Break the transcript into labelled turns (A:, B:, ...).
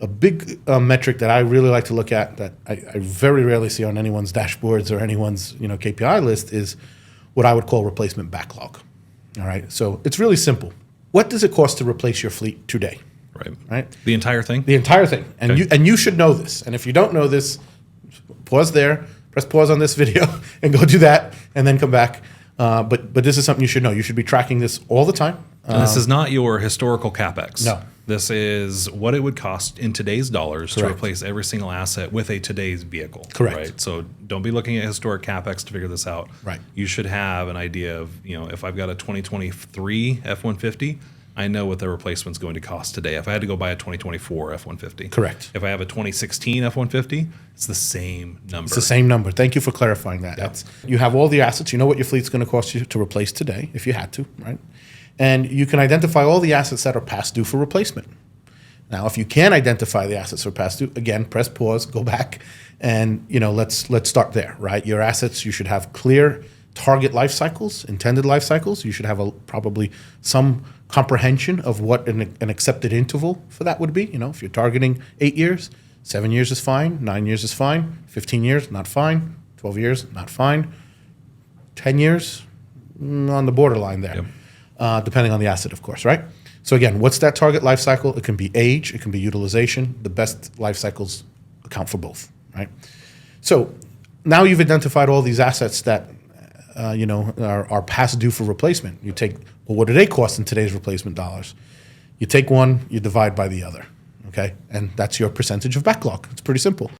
A: a big metric that I really like to look at that I very rarely see on anyone's dashboards or anyone's KPI list is what I would call replacement backlog. All right, so it's really simple. What does it cost to replace your fleet today? Right.
B: The entire thing?
A: The entire thing. And
B: Okay.
A: you should know this. And if you don't know this, pause there, press pause on this video and go do that and then come back. But this is something you should know. You should be tracking this all the time.
B: And this is not your historical CapEx.
A: No.
B: This is what it would cost in today's dollars
A: Correct.
B: to replace every single asset with a today's vehicle.
A: Correct.
B: Right? So don't be looking at historic CapEx to figure this out.
A: Right.
B: You should have an idea of, if I've got a 2023 F-150, I know what the replacement's going to cost today. If I had to go buy a 2024 F-150.
A: Correct.
B: If I have a 2016 F-150, it's the same number.
A: It's the same number. Thank you for clarifying that.
B: Yep.
A: You have all the assets. You know what your fleet's going to cost you to replace today if you had to, right? And you can identify all the assets that are past due for replacement. Now, if you can identify the assets that are past due, again, press pause, go back, and let's start there, right? Your assets, you should have clear target life cycles, intended life cycles. You should have probably some comprehension of what an accepted interval for that would be. If you're targeting 8 years, 7 years is fine, 9 years is fine, 15 years, not fine, 12 years, not fine, 10 years, on the borderline there, depending on the asset, of course, right? So again, what's that target life cycle? It can be age, it can be utilization. The best life cycles account for both, right? So now you've identified all these assets that are past due for replacement. You take, well, what do they cost in today's replacement dollars? You take one, you divide by the other, okay? And that's your percentage of backlog. It's pretty simple.